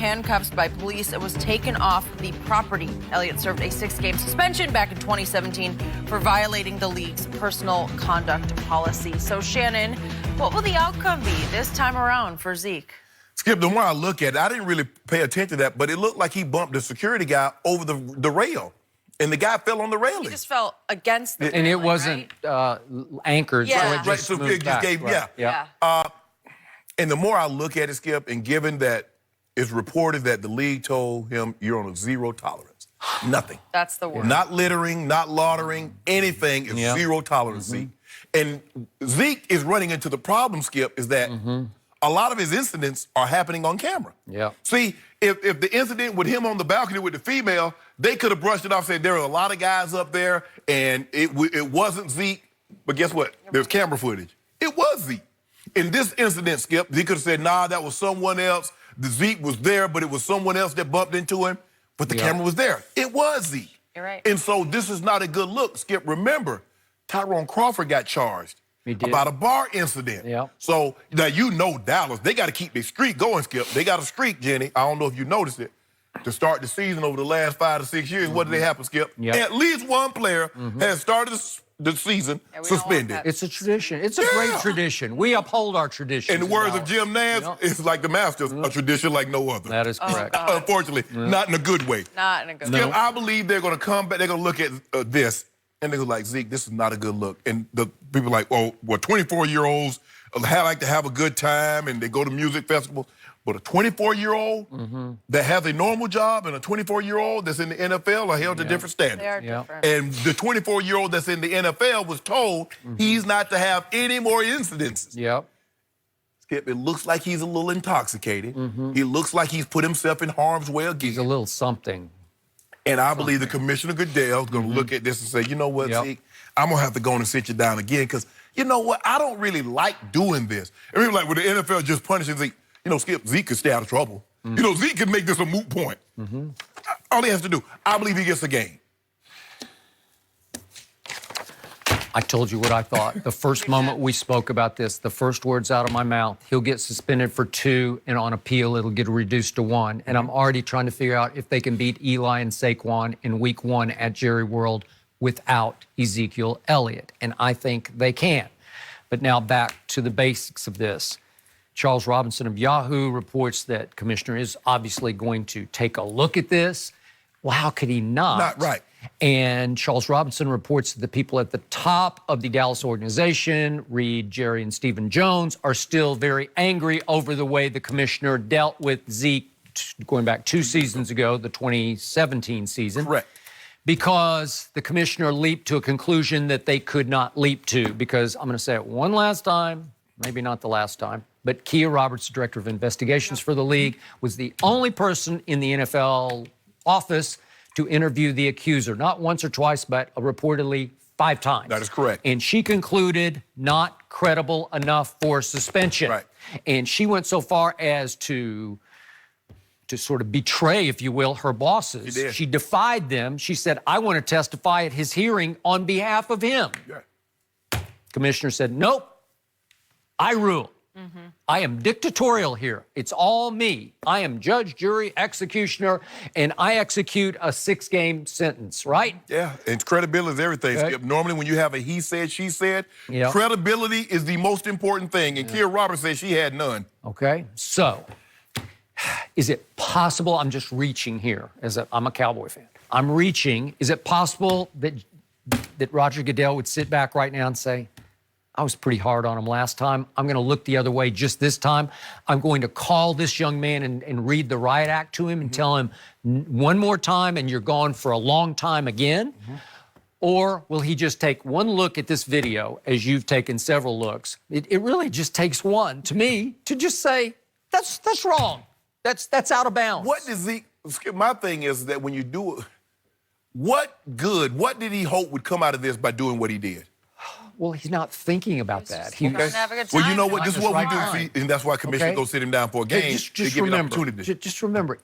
handcuffs by police and was taken off the property. Elliott served a 6-game suspension back in 2017 for violating the league's personal conduct policy. So, Shannon, what will the outcome be this time around for Zeke? Skip, the more I look at it, I didn't really pay attention to that, but it looked like he bumped the security guy over the rail, and the guy fell on the railing. He just fell against the railing, and it wasn't anchored, Yeah. so it just so moved it just back. gave, Right. yeah. And the more I look at it, Skip, and given that it's reported that the league told him you're on a zero tolerance, nothing. That's the word. Not littering, not laundering, anything is zero tolerance, Zeke. And Zeke is running into the problem, Skip, is that a lot of his incidents are happening on camera. Yeah. See, if the incident with him on the balcony with the female, they could have brushed it off, said there were a lot of guys up there, and it wasn't Zeke. But guess what? There's camera footage. It was Zeke. In this incident, Skip, he could have said, nah, that was someone else. The Zeke was there, but it was someone else that bumped into him. But the camera was there. It was Zeke. You're right. And so this is not a good look. Skip, remember, Tyrone Crawford got charged about a bar incident. Yeah. So now you know Dallas, they got to keep their streak going, Skip. They got a streak, Jenny. I don't know if you noticed it. To start the season over the last 5 to 6 years, what did they happen, Skip? Yep. At least one player has started the season suspended. It's a tradition. It's a great tradition. We uphold our traditions. In the words of Jim Nash, it's like the Masters, a tradition like no other. That is correct. Unfortunately, not in a good way. Not in a good way. Skip, I believe they're going to come back, they're going to look at this, and they're like, Zeke, this is not a good look. And the people are like, oh, well, 24-year-olds like to have a good time, and they go to music festivals. But a 24-year-old that has a normal job and a 24-year-old that's in the NFL are held to different standards. They are different. And the 24-year-old that's in the NFL was told he's not to have any more incidences. Yep. Skip, it looks like he's a little intoxicated. He looks like he's put himself in harm's way again. He's a little something. And I believe the Commissioner Goodell is going to look at this and say, you know what, Zeke, I'm going to have to go on and sit you down again because, you know what, I don't really like doing this. And people like, well, the NFL just punishing Zeke. You know, Skip, Zeke could stay out of trouble. You know, Zeke can make this a moot point. All he has to do, I believe he gets a game. I told you what I thought. The first moment we spoke about this, the first words out of my mouth, he'll get suspended for 2, and on appeal, it'll get reduced to 1. And I'm already trying to figure out if they can beat Eli and Saquon in week 1 at Jerry World without Ezekiel Elliott. And I think they can. But now back to the basics of this. Charles Robinson of Yahoo reports that Commissioner is obviously going to take a look at this. Well, how could he not? Not right. And Charles Robinson reports that the people at the top of the Dallas organization, Reed, Jerry, and Stephen Jones, are still very angry over the way the commissioner dealt with Zeke going back 2 seasons ago, the 2017 season. Correct. Because the commissioner leaped to a conclusion that they could not leap to. Because I'm going to say it one last time, maybe not the last time, but Kia Roberts, Director of Investigations for the league, was the only person in the NFL office to interview the accuser, not once or twice, but reportedly 5 times. That is correct. And she concluded not credible enough for suspension. Right. And she went so far as to sort of betray, if you will, her bosses. She did. She defied them. She said, I want to testify at his hearing on behalf of him. Yeah. Commissioner said, nope, I rule. I am dictatorial here. It's all me. I am judge, jury, executioner, and I execute a 6-game sentence, right? Yeah, and credibility is everything, Okay. Skip. Normally when you have a he said, she said, Yeah. credibility is the most important thing. And Kia Roberts said she had none. Okay, so is it possible, I'm just reaching here, I'm a Cowboy fan. I'm reaching, is it possible that Roger Goodell would sit back right now and say, I was pretty hard on him last time. I'm going to look the other way just this time. I'm going to call this young man and read the riot act to him and tell him one more time and you're gone for a long time again? Or will he just take one look at this video, as you've taken several looks? It really just takes one, to me, to just say, that's wrong. That's out of bounds. What does Zeke, Skip, my thing is that when you do it, what did he hope would come out of this by doing what he did? Well, he's not thinking about that. He, Doesn't have a good time. Well, you know what? This is what we do, Right. and that's why Commissioner Okay. goes sit him down for a game just to give him an remember, opportunity. just remember,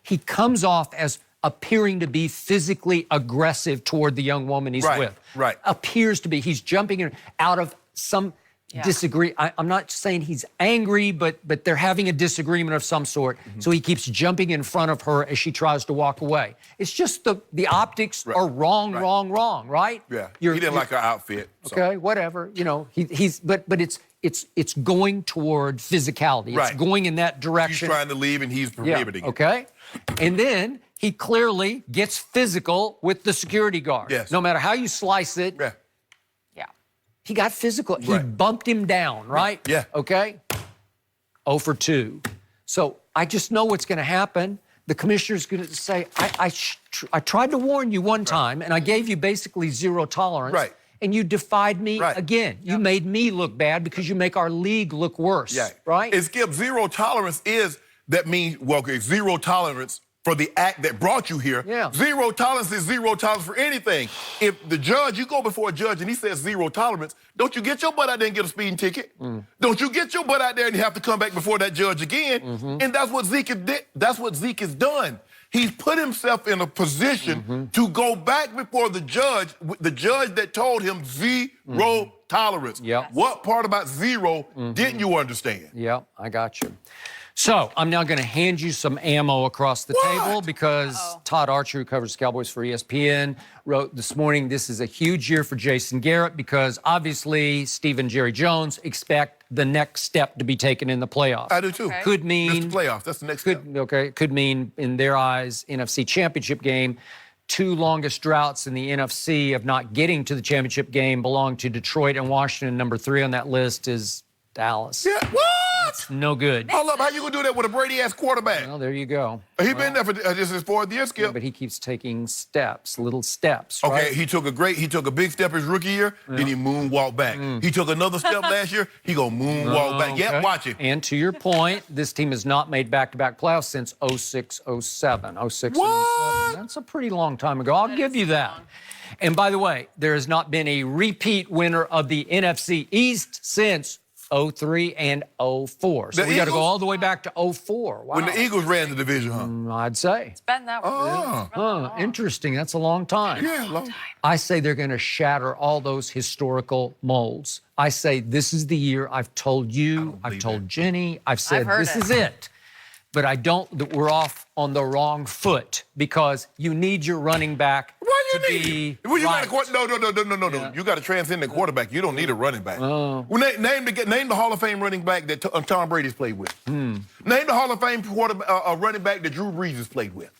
he comes off as appearing to be physically aggressive toward the young woman he's Right, with. right. Appears to be. He's jumping out of some, disagree. I'm not saying he's angry, but they're having a disagreement of some sort. So he keeps jumping in front of her as she tries to walk away. It's just the optics are wrong, right? Yeah. He didn't like her outfit. So. Okay, whatever. You know, but it's going toward physicality. It's going in that direction. She's trying to leave and he's prohibiting it. Okay. And then he clearly gets physical with the security guard. Yes. No matter how you slice it. Yeah. He got physical. He bumped him down, right? Yeah. Okay. 0 for 2. So I just know what's going to happen. The commissioner's going to say, I tried to warn you one time, and I gave you basically 0 tolerance. Right. And you defied me again. You made me look bad because you make our league look worse. Yeah. Right? And Skip, 0 tolerance that means, well, okay, 0 tolerance for the act that brought you here. Yeah. 0 tolerance is 0 tolerance for anything. If the judge, you go before a judge and he says 0 tolerance, don't you get your butt out there and get a speeding ticket? Don't you get your butt out there and you have to come back before that judge again? And that's what Zeke did. That's what Zeke has done. He's put himself in a position to go back before the judge that told him 0 tolerance. Yep. What part about 0 didn't you understand? Yeah, I got you. So I'm now going to hand you some ammo across the table because Todd Archer, who covers Cowboys for ESPN, wrote this morning, this is a huge year for Jason Garrett because obviously Steve and Jerry Jones expect the next step to be taken in the playoffs. I do too. Okay. Could mean... Mr. Playoffs, that's the next step. Could mean, in their eyes, NFC Championship game. 2 longest droughts in the NFC of not getting to the championship game belong to Detroit and Washington. Number 3 on that list is Dallas. Yeah, what? No good. Hold up, how you gonna do that with a Brady-ass quarterback? Well, there you go. He been there for this is 4th year, Skip. Yeah, but he keeps taking steps, little steps, Okay, right? he took a big step his rookie year, then he moonwalked back. He took another step last year, he gonna moonwalk back. Yeah, watch it. And to your point, this team has not made back-to-back playoffs since 06, 07. 06 What? and 07. That's a pretty long time ago. I'll give you that. And by the way, there has not been a repeat winner of the NFC East since 03 and 04. So we got to go all the way back to 04. Wow. When the Eagles ran the division, huh? I'd say. It's been that way. Interesting. That's a long time. Yeah, long. I say they're going to shatter all those historical molds. I say this is the year. I've told you, I've told Jenny, I've said heard this it. is it. But I don't, that we're off on the wrong foot because you need your running back to be Well, you right. No. Yeah. You got to transcend the quarterback. You don't need a running back. Well, name the Hall of Fame running back that Tom Brady's played with. Name the Hall of Fame running back that Drew Brees has played with.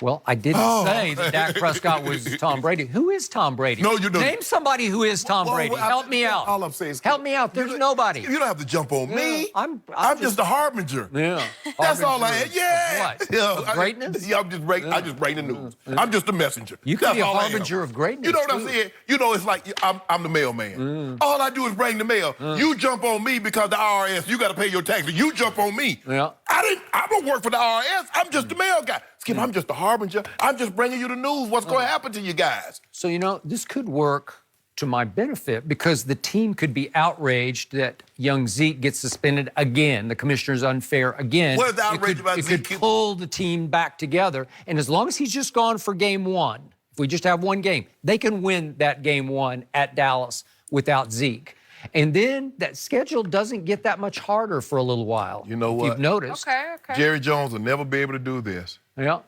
Well, I didn't say that Dak Prescott was Tom Brady. Who is Tom Brady? No, you don't. Name somebody who is Tom Brady. Help me out. All I'm saying is, help me out. There's nobody. You don't have to jump on me. I'm just a harbinger. Yeah. That's all I Harbinger had. Yeah. of what? Yeah. Of greatness? I just bring the news. I'm just a messenger. You could That's be a all I am. harbinger of greatness. You know what I'm too. saying? You know, it's like I'm the mailman. All I do is bring the mail. You jump on me because the IRS, you got to pay your taxes. You jump on me. Yeah. I don't work for the IRS. I'm just the mail guy. Skip, I'm just a harbinger. I'm just bringing you the news. What's going to happen to you guys? So, you know, this could work to my benefit because the team could be outraged that young Zeke gets suspended again. The commissioner's unfair again. What is the outrage about It Zeke? could pull the team back together. And as long as he's just gone for game 1, if we just have one game, they can win that game 1 at Dallas without Zeke. And then that schedule doesn't get that much harder for a little while. You know if what? You've noticed. Okay. Jerry Jones will never be able to do this. Yeah.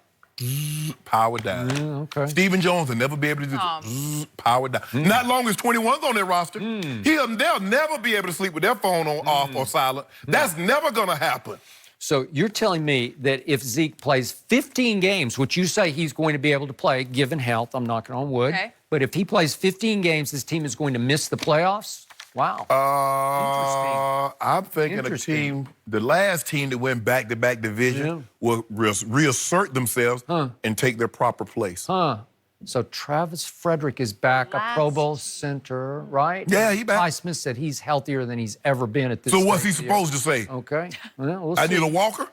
Power down. Okay. Stephen Jones will never be able to do this. Power down. Not long as 21's on their roster. They'll never be able to sleep with their phone on off or silent. That's never going to happen. So you're telling me that if Zeke plays 15 games, which you say he's going to be able to play, given health, I'm knocking on wood, but if he plays 15 games, this team is going to miss the playoffs? Wow. I'm thinking a team, the last team that went back-to-back division will reassert themselves and take their proper place. So Travis Frederick is back, a Pro Bowl center, right? Yeah, he back. Ty Smith said he's healthier than he's ever been at this So what's he stage of the year. supposed to say? Okay. Well, we'll I see. need a walker?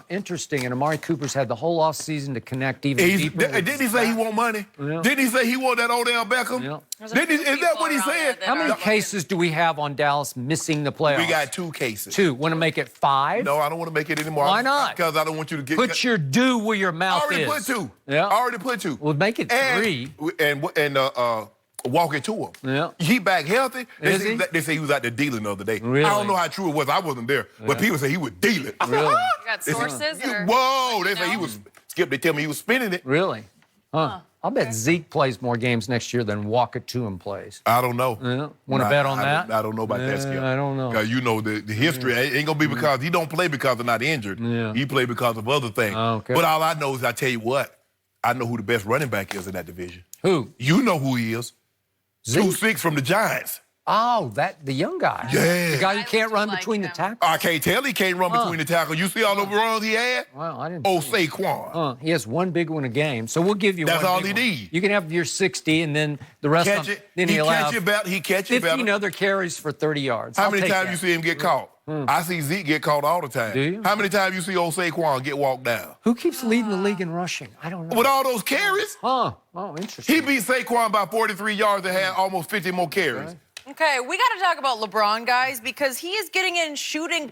Interesting. And Amari Cooper's had the whole offseason to connect even deeper. Didn't he say he want money? Yeah. Didn't he say he want that Odell Beckham? Yeah. Is that what he said? How many cases do we have on Dallas missing the playoffs? We got 2 cases. 2. Want to make it 5? No, I don't want to make it anymore. Why not? Because I don't want you to get... Put your due where your mouth I already is. put 2. Yeah. I already put 2. Well, make it 3. walking to him. Yeah. He back healthy. Is he? They say he was out there dealing the other day. Really? I don't know how true it was. I wasn't there. But people say he was dealing. I said, Really? huh? You got sources? Or, Whoa. They say he was, Skip, they tell me he was spinning it. Really? Huh. I'll bet Zeke plays more games next year than Walker Tuam plays. I don't know. Yeah. Want to bet on that? I don't know about that, Skip. I don't know. Because you know the history ain't gonna be because he don't play because they're not injured. Yeah. He play because of other things. Oh, okay. But all I know is I tell you what, I know who the best running back is in that division. Who? You know who he is. Zeke? 2-6 from the Giants. Oh, the young guy. Yeah. The guy who can't run like between the him. tackles. I can't tell he can't run between the tackles. You see all the runs he had? Well, I didn't. Oh, Saquon. He has one big one a game, so we'll give you That's one all big he one. need. You can have your 60, and then the rest Catch of them. it. Then He he'll catch have it better. He catch it 15 better. other carries for 30 yards. How I'll many take times that. you see him get caught? I see Zeke get caught all the time. Do you? How many times you see old Saquon get walked down? Who keeps leading the league in rushing? I don't know. With all those carries, Huh. Oh, interesting. he beat Saquon by 43 yards and had almost 50 more carries. okay, we got to talk about LeBron, guys, because he is getting in shooting